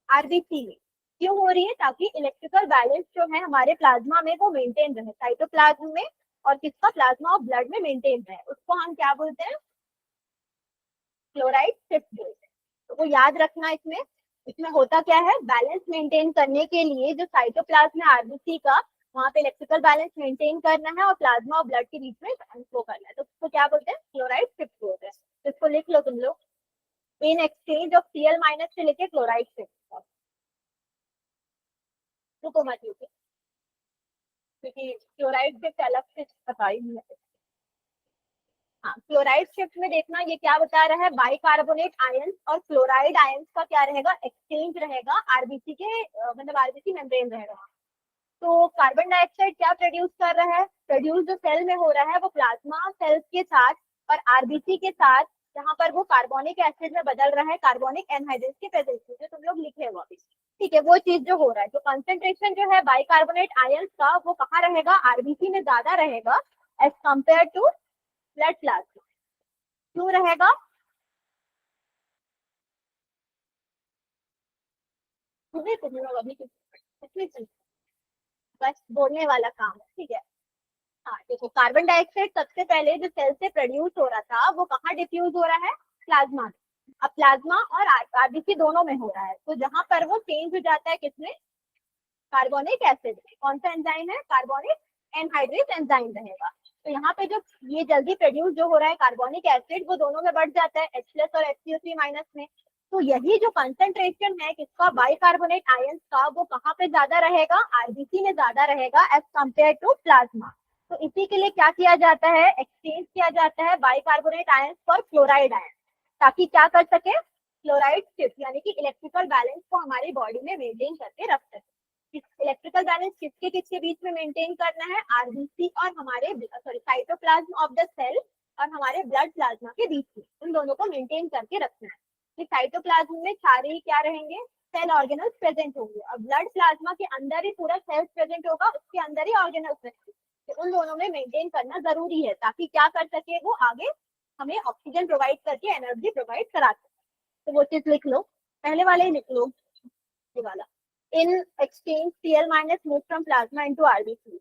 आरबीसी में। क्यों हो रही है, ताकि इलेक्ट्रिकल बैलेंस जो है हमारे प्लाज्मा में वो मेंटेन रहे, साइटोप्लाज्म में और किसका, प्लाज्मा ऑफ ब्लड में मेंटेन रहे, उसको हम क्या बोलते हैं, क्लोराइड शिफ्ट बोलते हैं। तो वो याद रखना, इसमें इसमें होता क्या है, बैलेंस मेंटेन करने के लिए जो साइटोप्लाज्म है आरबीसी का, वहां पे इलेक्ट्रिकल बैलेंस मेंटेन करना है और प्लाज्मा और ब्लड के बीच में फ्लो करना है, तो उसको क्या बोलते हैं, क्लोराइड शिफ्ट बोलते हैं। तो इसको लिख लो तुम लोग, in exchange of Cl minus से लेके क्लोराइड शिफ्ट। रुको मत लिखो, क्योंकि क्लोराइड शिफ्ट अलग से बताई नहीं है। हाँ, क्लोराइड शिफ्ट में देखना ये क्या बता रहा है, बाइकार्बोनेट आयंस और क्लोराइड आयंस का क्या रहेगा, एक्सचेंज रहेगा आरबीसी के मतलब आरबीसी मेम्ब्रेन रहेगा। तो कार्बन डाइऑक्साइड क्या प्रोड्यूस कर रहा है, प्रोड्यूस जो सेल में हो रहा है वो प्लाज्मा सेल्स के साथ और आरबीसी के साथ, जहां पर वो कार्बोनिक एसिड में बदल रहा है कार्बोनिक एनहाइड्रेस के प्रेजेंस में, जो तुम लोग लिखे हो अभी। ठीक है, वो चीज जो हो रहा है, तो कंसेंट्रेशन जो है बाइकार्बोनेट आयंस का वो कहाँ रहेगा, आरबीसी में ज्यादा रहेगा as compared to blood plasma. क्यों रहेगा, तुम्हें तुम लोग अभी कुछ बस बोलने वाला काम है, ठीक है। हाँ देखो, कार्बन डाइऑक्साइड सबसे पहले जो सेल से प्रोड्यूस हो रहा था वो कहाँ डिफ्यूज हो रहा है, प्लाज्मा में। अब प्लाज्मा और आरबीसी दोनों में हो रहा है, तो जहां पर वो चेंज हो जाता है किसमें, कार्बोनिक एसिड में। कौन सा एंजाइम है, कार्बोनिक एनहाइड्रेस एंजाइम रहेगा। तो यहाँ पे जो ये जल्दी प्रोड्यूस जो हो रहा है कार्बोनिक एसिड, वो दोनों में बढ़ जाता है, H प्लस और HCO3 माइनस में। तो यही जो कंसंट्रेशन है किसका, बाइकार्बोनेट आयंस का, वो कहाँ पे ज्यादा रहेगा, आरबीसी में ज्यादा रहेगा एज कम्पेयर टू प्लाज्मा। तो इसी के लिए क्या किया जाता है, एक्सचेंज किया जाता है bicarbonate ions for chloride ions, ताकि क्या कर सके, क्लोराइड शिफ्ट, यानी कि इलेक्ट्रिकल बैलेंस को हमारी बॉडी में मेंटेन करके रख सके। इलेक्ट्रिकल बैलेंस किसके किसके बीच में मेंटेन करना है, आरबीसी और हमारे sorry cytoplasm of the cell और हमारे ब्लड प्लाज्मा के बीच में, उन दोनों को मेंटेन करके रखना है। कि साइटोप्लाज्म में सारे ही क्या रहेंगे, सेल ऑर्गेनल्स प्रेजेंट होंगे और ब्लड प्लाज्मा के अंदर ही पूरा सेल्स प्रेजेंट होगा, उसके अंदर ही ऑर्गेनल्स रहेंगे। तो उन दोनों में मेंटेन करना जरूरी है, ताकि क्या कर सके वो आगे हमें ऑक्सीजन प्रोवाइड करके एनर्जी प्रोवाइड करा सके। तो वो चीज लिख लो, पहले वाले ही लिख लो, ये वाला, in exchange Cl minus moves from plasma into RBC.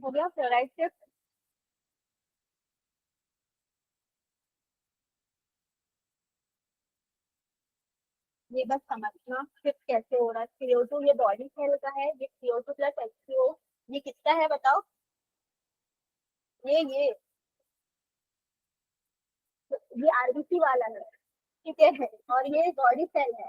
हो गया फ्लोराइड शिफ्ट। ये बस समझना शिफ्ट कैसे हो रहा है। CO2 ये बॉडी सेल का है, ये CO2 प्लस H2O, ये किसका है बताओ? ये ये आरबीसी वाला है, ठीक है, और ये बॉडी सेल है,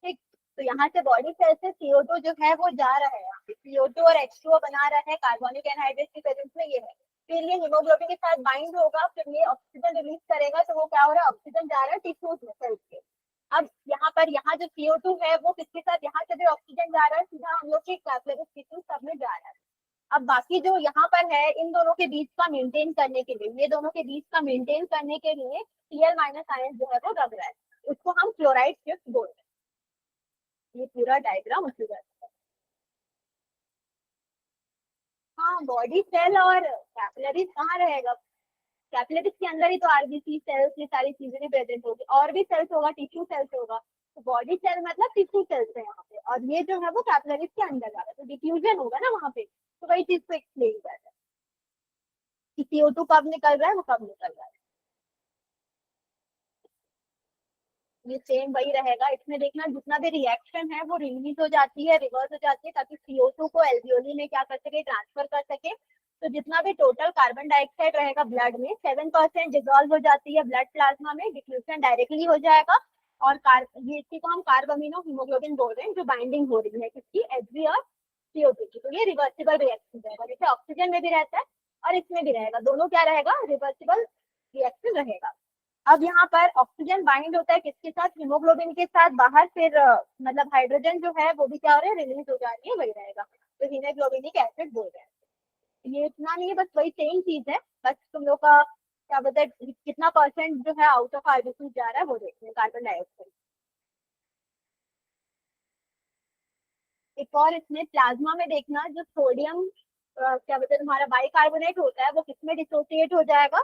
ठीक। तो यहाँ से बॉडी सेल से CO2 जो है वो जा रहा है, यहाँ पे CO2 और H2O बना रहा है कार्बोनिक एनहाइड्रेट की प्रेजेंस में, ये है। फिर ये हीमोग्लोबिन के साथ बाइंड होगा, फिर ये ऑक्सीजन रिलीज करेगा, तो वो क्या हो रहा है, ऑक्सीजन जा रहा है टिश्यूज में, सेल्स के। अब यहाँ पर यहाँ जो CO2 है वो किसके साथ, यहाँ से भी ऑक्सीजन जा रहा है सीधा हम लोग के कैपिलरी टिश्यू सब में जा रहा है। अब बाकी जो यहाँ पर है इन दोनों के बीच का मेंटेन करने के लिए, ये दोनों के बीच का मेंटेन करने के लिए Cl माइनस आयन जो है वो दब रहा है, उसको हम क्लोराइड शिफ्ट बोल रहे हैं। ये पूरा डायग्राम उसी का है। हाँ, बॉडी सेल और कैपिलरीज कहाँ रहेगा, कैपिलरीज के अंदर ही तो आरबीसी सेल्स ये सारी चीजें भी प्रेजेंट होगी, और भी सेल्स होगा, टिश्यू सेल्स होगा। तो बॉडी सेल मतलब टिश्यू सेल्स है यहाँ पे, और ये जो है वो कैपिलरीज के अंदर जा रहा है, तो डिफ्यूजन होगा ना वहाँ पे, तो वही चीज को एक्सप्लेन कर रहा है कि CO2 कब निकल रहा है, वो कब निकल रहा है। ये सेम वही रहेगा, इसमें देखना जितना भी रिएक्शन है वो रिलीज हो जाती है, रिवर्स हो जाती है, ताकि CO2 को एल्वियोली में क्या कर सके, ट्रांसफर कर सके। तो जितना भी टोटल कार्बन डाइऑक्साइड रहेगा ब्लड में, 7% डिजोल्व हो जाती है ब्लड प्लाज्मा में, डिफ्यूजन डायरेक्टली हो जाएगा। और ये इसी को हम कार्बामिनो हीमोग्लोबिन बोल रहे हैं, जो बाइंडिंग हो रही है किसकी, Hb और CO2 की। तो ये रिवर्सिबल रिएक्शन रहेगा, जैसे ऑक्सीजन में भी रहता है और इसमें भी रहेगा, दोनों क्या रहेगा, रिवर्सिबल रिएक्शन रहेगा। अब यहाँ पर ऑक्सीजन बाइंड होता है किसके साथ, हीमोग्लोबिन के साथ बाहर, फिर मतलब हाइड्रोजन जो है वो भी क्या हो रहा है, रिलीज हो जा रही है, वही रहेगा, तो हीमोग्लोबिनिक एसिड बोल रहे हैं। ये इतना नहीं है, बस वही सेम चीज है, बस तुम लोग का क्या बोलते हैं, कितना परसेंट जो है आउट ऑफ आरबीसी जा रहा है वो देखते हैं, कार्बन डाइऑक्साइड। एक और इसमें प्लाज्मा में देखना, जो सोडियम क्या बोलते हैं तुम्हारा बाइकार्बोनेट होता है, वो किसमें डिसोसिएट हो जाएगा,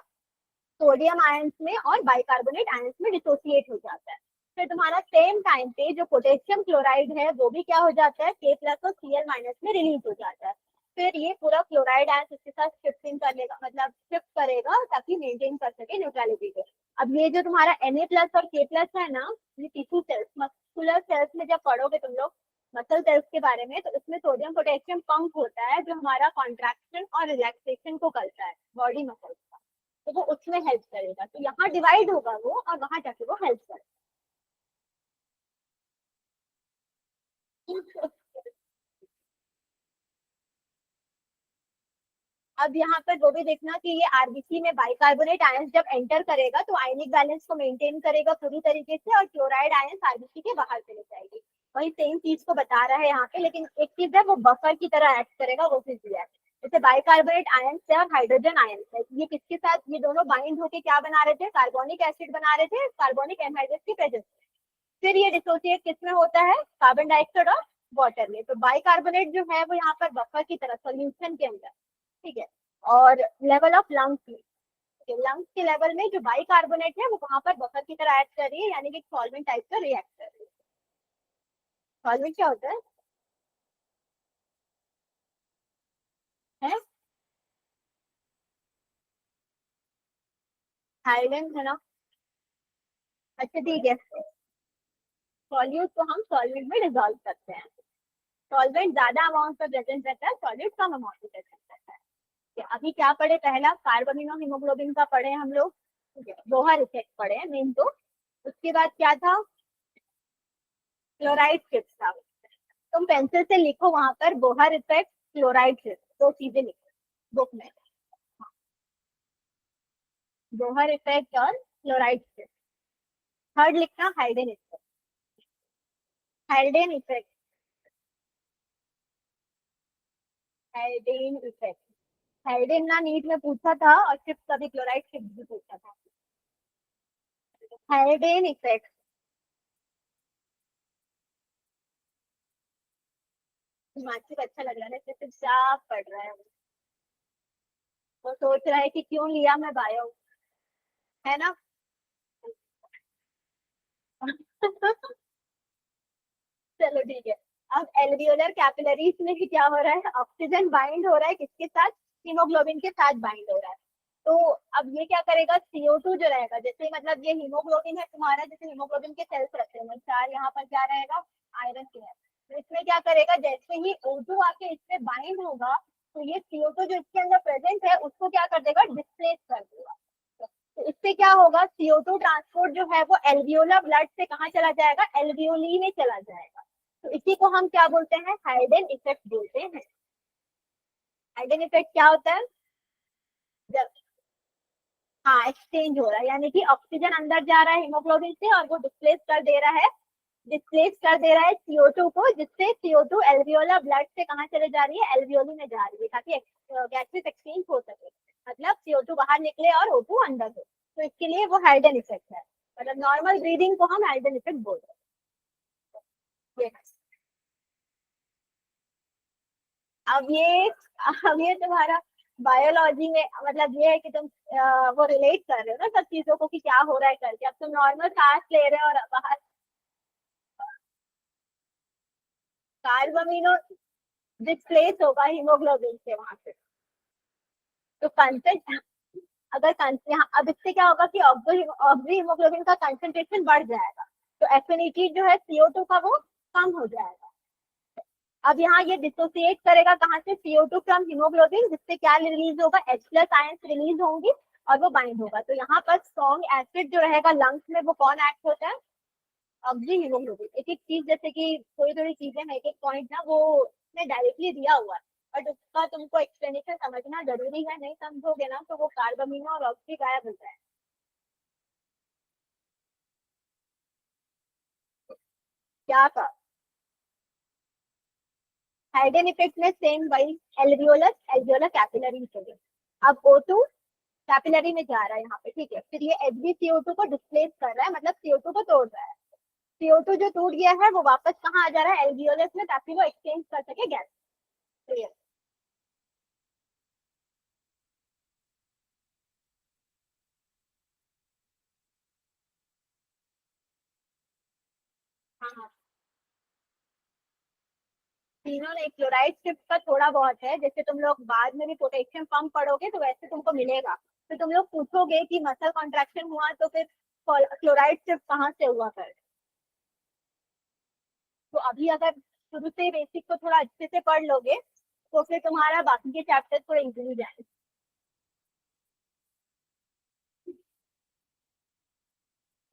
सोडियम आयंस में और बाइकार्बोनेट आयंस में डिसोसिएट हो जाता है। फिर तुम्हारा सेम टाइम पे जो पोटेशियम क्लोराइड है वो भी क्या हो जाता है, K प्लस और Cl माइनस में रिलीज हो जाता है। फिर ये पूरा क्लोराइड आयंस इसके साथ शिफ्टिंग करनेगा, मतलब शिफ्ट करेगा ताकि मेंटेन कर सके न्यूट्रलिटी को। अब ये जो तुम्हारा Na प्लस और K प्लस है ना, ये टिश्यू सेल्स, मस्कुलर सेल्स में जब पढ़ोगे तुम लोग मसल सेल्स के बारे में, तो इसमें सोडियम पोटेशियम पंप होता है, जो हमारा कॉन्ट्रैक्शन और रिलैक्सेशन को करता है बॉडी मसल्स का, तो वो उसमें हेल्प करेगा। तो यहाँ डिवाइड होगा वो, और वहां जाके वो हेल्प करेगा। अब यहाँ पर वो भी देखना कि ये आरबीसी में बाइकार्बोनेट आयंस जब एंटर करेगा तो आयनिक बैलेंस को मेंटेन करेगा पूरी तरीके से, और क्लोराइड आयंस आरबीसी के बाहर चले जाएगी। वही सेम चीज को बता रहा है यहाँ पे, लेकिन एक चीज है वो बफर की तरह एक्ट करेगा, वो चीज है जैसे बाइकार्बोनेट आयंस है और हाइड्रोजन आयंस है, ये किसके साथ, ये दोनों बाइंड होके क्या बना रहे थे, कार्बोनिक एसिड बना रहे थे कार्बोनिक एनहाइड्रेट की प्रेजेंस में। फिर ये डिसोसिएट किसमें होता है, कार्बन डाइऑक्साइड और वाटर में। तो बाइकार्बोनेट जो है वो यहाँ पर बफर की तरह सोल्यूशन के अंदर, ठीक है। और लेवल ऑफ लंग्स में, लंग्स के लेवल में जो बाइकार्बोनेट है वो वहां पर बफर की तरह एक्ट कर रही है, यानी कि सॉल्वेंट टाइप का रिएक्ट कर रही है। सॉल्वेंट क्या होता है हाइड्रोजन है ना। अच्छा ठीक है, सॉल्यूट को हम सॉल्वेंट में डिजोल्व करते हैं, सॉल्वेंट ज्यादा अमाउंट में प्रेजेंट रहता है, सॉल्यूट कम अमाउंट में प्रेजेंट रहता है। अभी क्या पढ़े, पहला कार्बामिनो हीमोग्लोबिन का पढ़े हम लोग, ठीक है, बोहर इफेक्ट पढ़े मेन तो। उसके बाद क्या था, क्लोराइड शिफ्ट था। तुम पेंसिल से लिखो वहां पर बोहर इफेक्ट, क्लोराइड शिफ्ट, दो चीजें लिखो बुक में, बोहर इफेक्ट और क्लोराइड शिफ्ट। थर्ड लिखना Hayden effect, Hayden effect, Hayden effect. Hayden ना नीट में पूछा था, और शिफ्ट कभी क्लोराइड शिफ्ट भी पूछा था। हाइडेन इफेक्ट, हिमांशु को अच्छा लग रहा है, सिर्फ क्या पढ़ रहा है वो सोच रहा है कि क्यों लिया मैं बायो, है ना। चलो ठीक है। अब एल्वियोलर कैपिलरीज में भी क्या हो रहा है, ऑक्सीजन बाइंड हो रहा है किसके साथ, हीमोग्लोबिन के साथ बाइंड हो रहा है। तो अब ये क्या करेगा, CO2 जो रहेगा, जैसे मतलब ये हीमोग्लोबिन है तुम्हारा, जैसे हीमोग्लोबिन के सेल्स रहते हैं 4, यहाँ पर क्या रहेगा, आयरन के है। तो इसमें क्या करेगा, जैसे ही O2 आके इसमें बाइंड होगा तो ये CO2 जो इसके अंदर प्रेजेंट है उसको क्या कर देगा, डिस्प्लेस कर देगा। तो इससे क्या होगा, CO2 ट्रांसपोर्ट जो है वो एल्वियोलर ब्लड से कहाँ चला जाएगा, एल्वियोली में चला जाएगा। तो इसी को हम क्या बोलते हैं, हाइडेन इफेक्ट बोलते हैं। हाइडेन इफेक्ट क्या होता है, जब हाँ एक्सचेंज हो रहा है, यानी कि ऑक्सीजन अंदर जा रहा है हीमोग्लोबिन से और वो डिस्प्लेस कर दे रहा है CO2 को, जिससे CO2 एल्वियोलर ब्लड से कहाँ चले जा रही है, एल्वियोली में जा रही है, ताकि गैसेस एक्सचेंज हो सके, मतलब CO2 बाहर निकले और O2 अंदर हो। तो इसके लिए वो हाइडेन इफेक्ट है, मतलब नॉर्मल ब्रीदिंग को हम हाइडेन इफेक्ट बोलते हैं। अब ये तुम्हारा बायोलॉजी में मतलब ये है कि तुम वो रिलेट कर रहे हो ना सब चीजों को कि क्या हो रहा है करके। अब तुम नॉर्मल सांस ले रहे हो और बाहर कार्बोमिनो डिस्प्लेस होगा हीमोग्लोबिन से वहां से। तो कंसेंट अगर यहाँ अब इससे क्या होगा कि ऑक्सी हीमोग्लोबिन का कंसेंट्रेशन बढ़ जाएगा, तो एफिनिटी जो है CO2 का वो कम हो जाएगा। अब यहाँ ये डिसोसिएट करेगा कहाँ से, CO2 फ्रॉम हीमोग्लोबिन, जिससे क्या रिलीज होगा, H+ आयंस रिलीज होंगी और वो बाइंड होगा। तो यहाँ पर स्ट्रॉन्ग एसिड जो रहेगा लंग्स में वो कौन एक्ट होता है, ऑक्सी हीमोग्लोबिन। एक एक चीज जैसे कि थोड़ी थोड़ी चीजें हैं, एक एक पॉइंट ना वो उसने डायरेक्टली दिया हुआ है, बट उसका तुमको एक्सप्लेनेशन समझना जरूरी है, नहीं समझोगे ना तो वो कार्बामिनो और ऑक्सी गायब हो जाए। क्या का हाइडेन इफेक्ट में सेम वही, एल्वियोलर कैपिलरी के लिए। अब O2 कैपिलरी में जा रहा है यहाँ पे, ठीक है, फिर ये HbCO2 को डिस्प्लेस कर रहा है, मतलब CO2 को तोड़ रहा है। CO2 जो टूट गया है वो वापस कहाँ आ जा रहा है, एल्वियोलस में, ताकि वो एक्सचेंज कर सके गैस। क्लियर। हाँ हाँ, तीनों ने, क्लोराइड शिफ्ट का थोड़ा बहुत है, जैसे तुम लोग बाद में भी पोटेशियम पंप पढ़ोगे तो वैसे तुमको मिलेगा। तो तुम लोग पूछोगे कि मसल कॉन्ट्रैक्शन हुआ तो फिर क्लोराइड शिफ्ट कहाँ से हुआ कर। तो अभी अगर शुरू से बेसिक को थोड़ा अच्छे से पढ़ लोगे तो फिर तुम्हारा बाकी के चैप्टर थोड़े इजीली जाएंगे।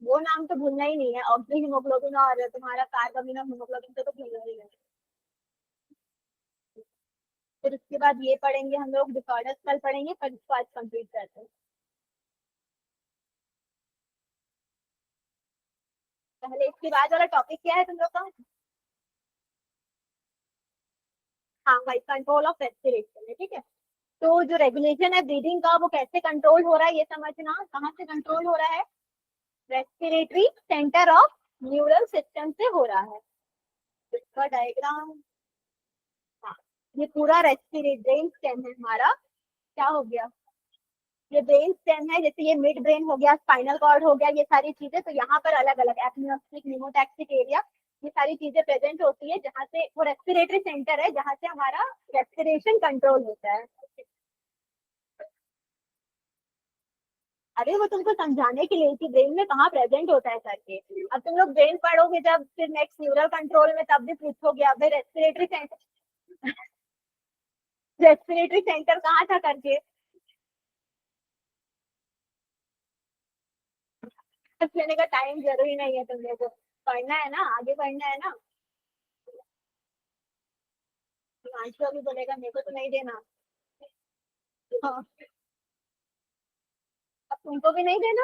वो नाम तो भूलना ही नहीं है, ऑक्सी हीमोग्लोबिन और तुम्हारा कार्बामिनो हीमोग्लोबिन तो भूलना ही नहीं। फिर उसके बाद ये पढ़ेंगे हम लोग, डिसऑर्डर्स कल पढ़ेंगे, पर इसको आज कंप्लीट करते हैं। पहले इसके बाद वाला टॉपिक क्या है तुम लोग का, हाँ भाई, कंट्रोल ऑफ रेस्पिरेशन है, ठीक है। तो जो रेगुलेशन है ब्रीदिंग का वो कैसे कंट्रोल हो रहा है ये समझना, कहाँ से कंट्रोल हो रहा है, respiratory centre of neural system से हो रहा है। इसका डायग्राम, हाँ, ये पूरा रेस्पिरेट ब्रेन स्टेम है हमारा, क्या हो गया, ये ब्रेन स्टेम है, जैसे ये मिड ब्रेन हो गया, स्पाइनल कॉर्ड हो गया, ये सारी चीजें। तो यहाँ पर अलग अलग एपनेस्टिक निमोटैक्सिक एरिया, ये सारी चीजें प्रेजेंट होती है, जहाँ से वो रेस्पिरेटरी सेंटर है जहाँ से हमारा रेस्पिरेशन कंट्रोल होता है। अरे वो तुमको समझाने के लिए कि ब्रेन में कहाँ प्रेजेंट होता है करके। अब तुम लोग ब्रेन पढ़ोगे जब फिर नेक्स्ट न्यूरल कंट्रोल में, तब भी पूछोगे अब रेस्पिरेटरी सेंटर कहाँ था करके। लेने का टाइम जरूरी नहीं है, तुम लोग को पढ़ना है ना, आगे बढ़ना है ना। आंसर भी बोलेगा मेरे को तो नहीं देना। हाँ, अब तुमको भी नहीं देना।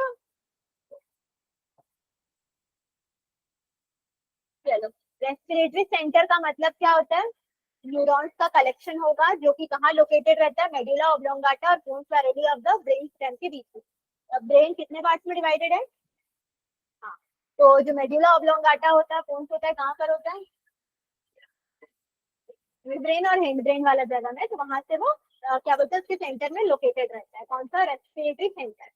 चलो, रेस्पिरेटरी सेंटर का मतलब क्या होता है, न्यूरॉन्स का कलेक्शन होगा जो कि कहाँ लोकेटेड रहता है, मेडुला ऑब्लोंगाटा और bone पैरेडी of the brain stem के बीच में। अब ब्रेन कितने पार्ट्स में डिवाइडेड है, हाँ, तो जो मेडुला ऑब्लोंगाटा होता है कौन सा होता है, कहाँ पर होता है, मिड ब्रेन और हैंड ब्रेन वाला जगह में, तो वहां से वो क्या बोलते हैं उसके सेंटर में लोकेटेड रहता है, कौन सा, रेस्पिरेटरी सेंटर।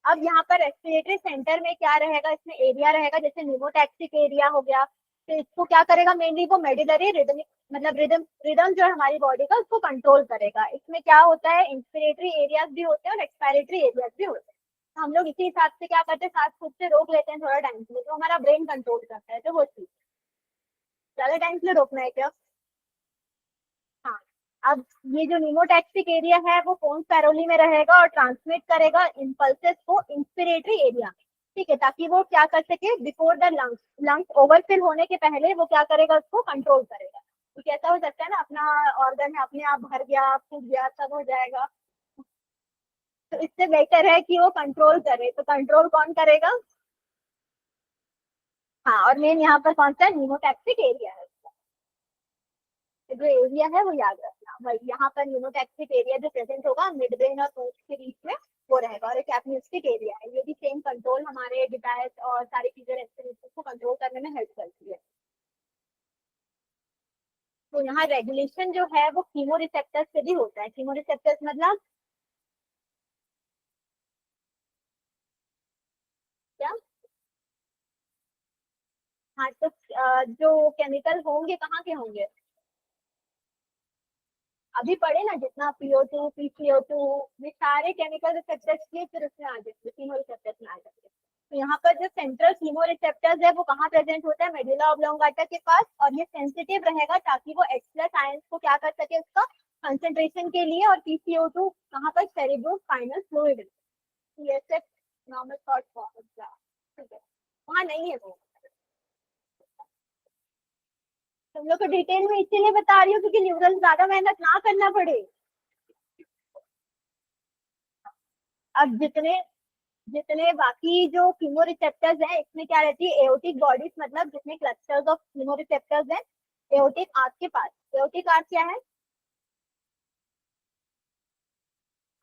अब यहाँ पर रेस्पिरेटरी सेंटर में क्या रहेगा, इसमें एरिया रहेगा, जैसे निमोटैक्सिक एरिया हो गया। तो इसको क्या करेगा, मेनली वो मेडुलरी रिदमिक मतलब रिदम रिदम जो है हमारी बॉडी का उसको कंट्रोल करेगा। इसमें क्या होता है, इंस्पिरेटरी एरियाज भी होते हैं और एक्सपायरेटरी एरियाज भी होते हैं। तो हम लोग इसी हिसाब से क्या करते हैं, सांस खुद से रोक लेते हैं थोड़ा टाइम के लिए, तो हमारा ब्रेन कंट्रोल करता है। तो वो चीज ज्यादा टाइम के लिए रोकना है क्या? हाँ। अब ये जो निमोटैक्सिक एरिया है वो फोन्स पैरोली में रहेगा और ट्रांसमिट करेगा इम्पल्सेस को इंस्पिरेटरी एरिया में। ठीक है, ताकि वो क्या कर सके, before the lungs, lungs overfill होने के पहले वो क्या करेगा, उसको कंट्रोल करेगा। क्योंकि ऐसा हो सकता है ना, अपना ऑर्गन है अपने आप भर गया, फूक गया, सब हो जाएगा। तो इससे बेटर है कि वो कंट्रोल करे। तो कंट्रोल कौन करेगा? हाँ, और मेन यहाँ पर कौन सा है, निमोटैक्सिक एरिया है। जो एरिया है वो याद रखना भाई, यहाँ पर न्यूमोटैक्सिक एरिया जो प्रेजेंट होगा मिड ब्रेन और पोस्ट के बीच में वो रहेगा, और एक एपनिस्टिक एरिया है, ये भी सेम कंट्रोल हमारे डिटायर्स और सारी चीजें रेस्पिरेशन को कंट्रोल करने में हेल्प करती है। तो यहाँ रेगुलेशन जो है वो कीमोरिसेप्टर्स से भी होता है। कीमोरिसेप्टर्स मतलब क्या? हाँ, तो जो केमिकल होंगे कहाँ के होंगे, अभी पढ़े ना, जितना PO2 PCO2, ये सारे केमिकल रिसेप्टर्स के फिर उसमें आ जाएंगे, कीमो रिसेप्टर्स में आ जाएंगे। तो यहाँ पर जो सेंट्रल कीमो रिसेप्टर्स है वो कहाँ प्रेजेंट होता है, मेडुला ऑब्लोंगाटा के पास, और ये सेंसिटिव रहेगा ताकि वो H प्लस आयंस को क्या कर सके, उसका कंसेंट्रेशन के लिए। और PCO2 कहाँ पर, cerebro spinal fluid, CSF normal short form. ठीक है, वहाँ नहीं है वो। तुम लोग को डिटेल में इसीलिए बता रही हूँ क्योंकि न्यूरल ज्यादा मेहनत ना करना पड़े। अब जितने जितने बाकी जो कीमोरिसेप्टर्स हैं इसमें क्या रहती है, एओटिक बॉडीज, मतलब जितने क्लस्टर्स ऑफ कीमोरिसेप्टर्स हैं एओटिक आर्क के पास। एओटिक आर्क क्या है,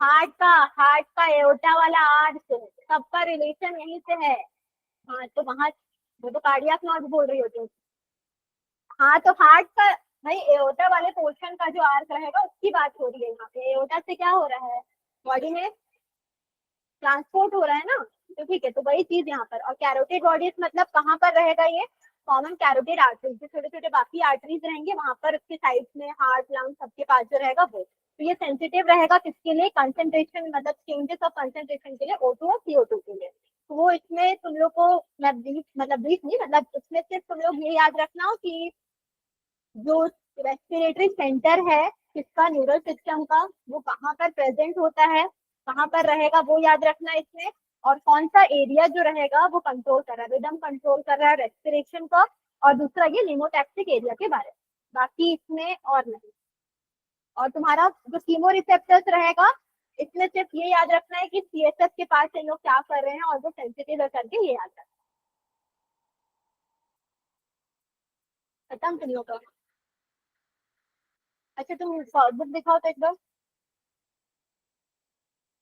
हार्ट का एओटा वाला आर्क, सबका रिलेशन यहीं से है। हाँ, तो वहां, वो तो कार्डियक नॉट बोल रही होती हूँ। हाँ, तो हार्ट का, भाई एओटा वाले पोर्शन का जो आर्क रहेगा उसकी बात हो रही है यहाँ पे। एओटा से क्या हो रहा है, बॉडी में ट्रांसपोर्ट हो रहा है ना। तो ठीक है, तो वही चीज यहाँ पर। और कैरोटिड बॉडीज मतलब कहाँ पर रहेगा ये, कॉमन कैरोटिड आर्टरीज, जो छोटे छोटे बाकी आर्टरीज रहेंगे वहां पर उसके साइड में, हार्ट लंग सबके पास जो रहेगा वो। तो ये सेंसिटिव रहेगा किसके लिए, कंसेंट्रेशन, मतलब चेंजेस ऑफ कंसेंट्रेशन के लिए, O2 और CO2 के लिए। तो वो इसमें तुम लोग को, मैं ब्रीफ, मतलब ब्रीफ नहीं, मतलब इसमें सिर्फ तुम लोग ये याद रखना कि जो रेस्पिरेटरी सेंटर है किसका, न्यूरल सिस्टम का, वो कहाँ पर प्रेजेंट होता है, कहाँ पर रहेगा, वो याद रखना इसमें। और कौन सा एरिया जो रहेगा वो कंट्रोल कर रहा है, रिदम कंट्रोल कर रहा है रेस्पिरेशन का। और दूसरा ये निमोटैक्सिक एरिया के बारे में, बाकी इसमें और नहीं। और तुम्हारा जो कीमो रिसेप्टर्स रहेगा, इसमें सिर्फ ये याद रखना है कि CSF के पास ये लोग क्या कर रहे हैं और वो सेंसिटिव है करके, ये याद रखना। खत्म, तो नहीं होगा। अच्छा, तुम बुक दिखाओ तो एक बार,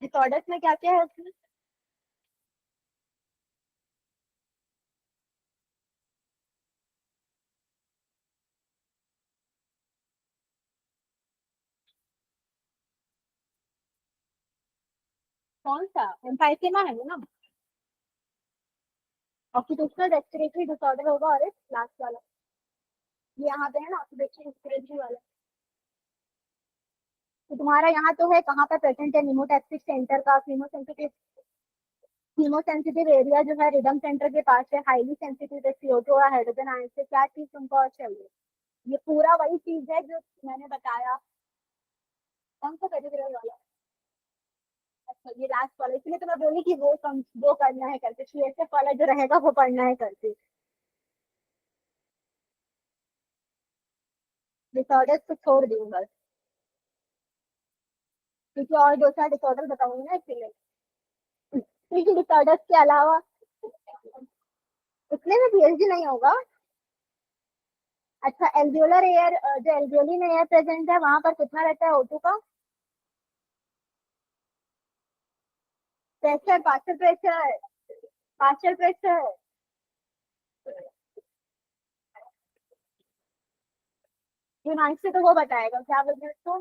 डिसऑर्डर्स में क्या क्या है उसमें। कौन सा, एम्फाइसेमा है वो ना, ऑक्यूपेशनल रेस्पिरेटरी डिसऑर्डर होगा, और एक लास्ट वाला ये यहाँ पे है ना, ऑक्यूपेशनल रेस्पिरेटरी वाला। तो तुम्हारा यहाँ तो है कहाँ पर प्रेजेंट है, निमोटैक्सिक सेंटर का, कीमोसेंसिटिव एरिया जो है रिदम सेंटर के पास है, हाईली सेंसिटिव है CO2 और हाइड्रोजन आयन से। क्या चीज तुमको और चाहिए, ये पूरा वही चीज है जो मैंने बताया। कौन सा पेरिफेरल वाला, अच्छा ये लास्ट वाला, इसलिए तो मैं बोली कि वो कम, वो करना है करके, CSF वाला जो रहेगा वो पढ़ना है करके। डिसऑर्डर तो छोड़ दूंगा क्योंकि और दो चार डिसऑर्डर बताऊंगी ना इसलिए। क्योंकि डिसऑर्डर्स के अलावा इतने में PhD नहीं होगा। अच्छा, एल्वियोलर एयर, जो एल्वियोली में एयर प्रेजेंट है वहां पर कितना रहता है O2 का pressure, partial pressure, partial pressure. Himanshu तो वो बताएगा, क्या बोलते हैं उसको,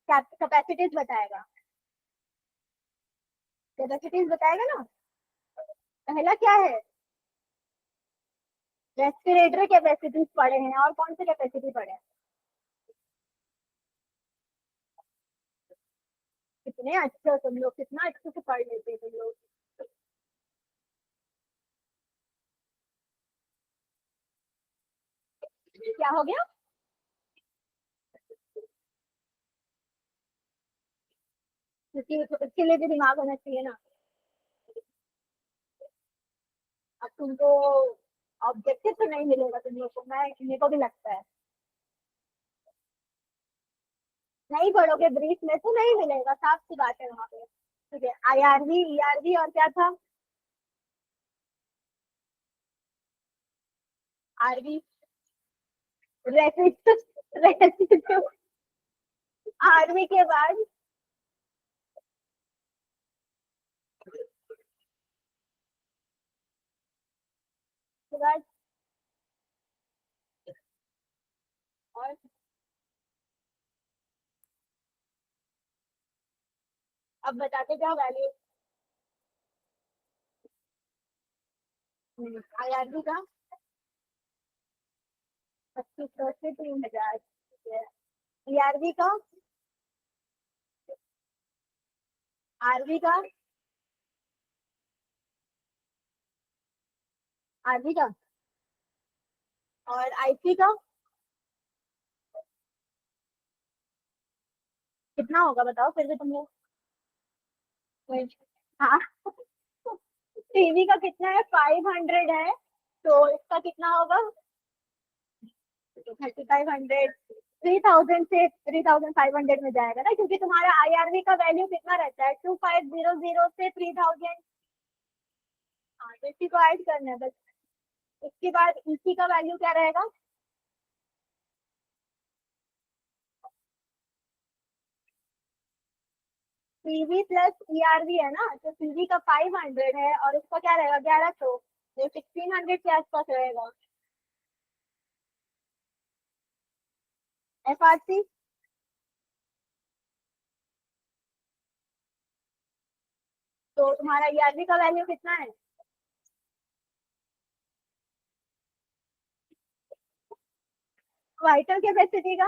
कैपेसिटीज बताएगा, कैपेसिटीज बताएगा ना। पहला क्या है, रेस्पिरेटरी कैपेसिटीज पढ़े हैं, और कौन से कैपेसिटी पढ़े हैं, कितने अच्छे हो तुम लोग, कितना अच्छे से पढ़ लेते हो तुम लोग। क्या हो गया? क्योंकि उसके लिए भी दिमाग होना चाहिए ना। अब तुमको ऑब्जेक्टिव तो नहीं मिलेगा तुम लोग को, मैं मेरे को भी लगता है। नहीं पढ़ोगे ब्रीफ में तो नहीं मिलेगा, साफ सी बात है वहां पे। ठीक है, आईआरवी, ईआरवी और क्या था? RV, resist, resist. आरवी के बाद, के बाद और अब बताते जाओ वैल्यू। आईआरवी का 2500 से 3000। ठीक है, ईआरवी का, आरवी का, आरवी का, और आईसी का कितना होगा बताओ फिर भी तुम लोग। हाँ, टीवी का कितना है? 500 है, तो इसका कितना होगा? 3500, 3500 में जाएगा ना, क्योंकि तुम्हारा आईआरवी का वैल्यू कितना रहता है? 2500 से 3000। हाँ, तो इसी को ऐड करना है बस। इसके बाद इसी का वैल्यू क्या रहेगा? पीवी प्लस ईआरवी है ना, तो पीवी का 500 है और उसका क्या रहेगा? 1100, तो 1600 के आसपास रहेगा। एफआरसी, तो तुम्हारा ईआरवी का वैल्यू कितना है? वाइटल कैपेसिटी का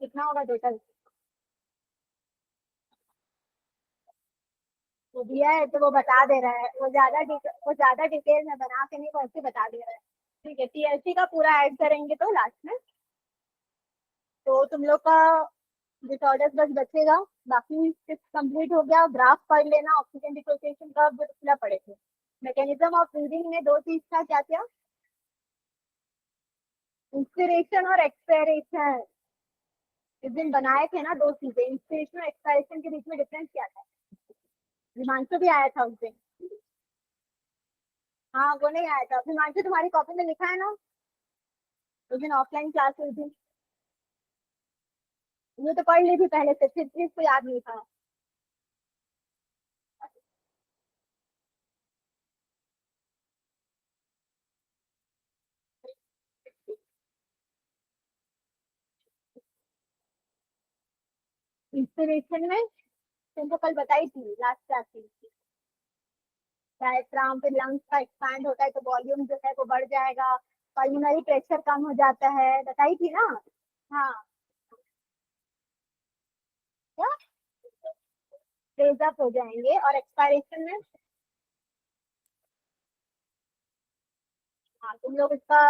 कितना होगा टोटल? वो दिया है तो वो बता दे रहा है, वो ज्यादा डिटेल में बना के नहीं, वैसे बता दे रहा है। ठीक है, टीएलसी का पूरा ऐड करेंगे तो लास्ट में, तो तुम लोग का डिसऑर्डर बस बचेगा। बाकी कंप्लीट हो गया। ग्राफ पढ़ लेना, ऑक्सीजन डिसोसिएशन का पूरा पढ़े थे। मैकेनिज्म ऑफ ब्रीदिंग में दो चीज था, क्या क्या? इंस्पिरेशन और एक्सपायरेशन। इस दिन बनाए थे ना दो चीजें, इंस्पिरेशन और एक्सपायरेशन के बीच में डिफरेंस क्या था? हिमांशु भी आया था उस दिन। हाँ, वो नहीं आया था हिमांशु, तुम्हारी कॉपी में लिखा है ना, उस दिन ऑफलाइन क्लास हुई थी। ये तो पढ़ ली थी पहले से, फिर इसको याद नहीं था। इंस्पिरेशन में तुमको कल बताई थी लास्ट क्लास में, डायफ्राम पे लंग्स का एक्सपैंड होता है तो वॉल्यूम जो है वो बढ़ जाएगा, पल्मोनरी प्रेशर कम हो जाता है, बताई थी ना। हाँ, क्या? रेज अप हो जाएंगे, और एक्सपायरेशन में, हाँ तुम लोग इसका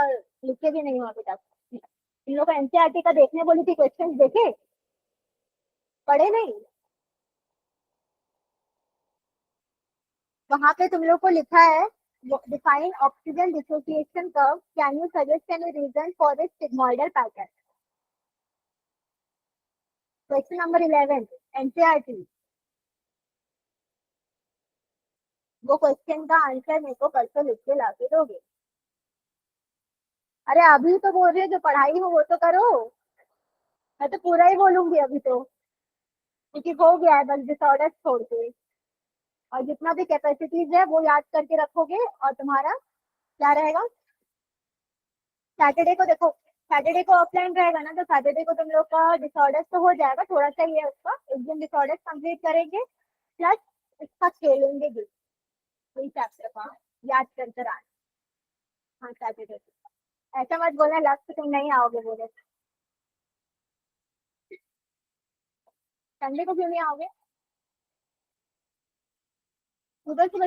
लिखे भी नहीं हो अभी तक। तुम लोग को एनसीईआरटी का देखने बोली थी, क्वेश्चंस देखे? पढ़े नहीं? वहां पे तुम लोग को लिखा है, define oxygen dissociation curve, can you suggest any reason for this sigmoidal pattern? Question number 11, NCERT. वो क्वेश्चन का आंसर मेरे को परसों लिख के ला के दोगे। अरे अभी तो बोल रही हो, जो पढ़ाई हो वो तो करो। मैं तो पूरा ही बोलूंगी अभी तो, क्योंकि हो गया है बस डिसऑर्डर छोड़ के। और जितना भी कैपेसिटीज है वो याद करके रखोगे, और तुम्हारा क्या रहेगा? सैटरडे को देखो, सैटरडे को ऑफलाइन रहेगा ना, तो सैटरडे को तुम लोग का डिसऑर्डर तो हो जाएगा, थोड़ा सा ही है उसका, एक दिन डिसऑर्डर कंप्लीट करेंगे, प्लस इसका खेलेंगे भी, वही चैप्टर का याद कर कर आना। हाँ सैटरडे। ऐसा मत बोलना लास्ट तुम नहीं आओगे बोले। संडे को क्यों नहीं आओगे? सुबह सुबह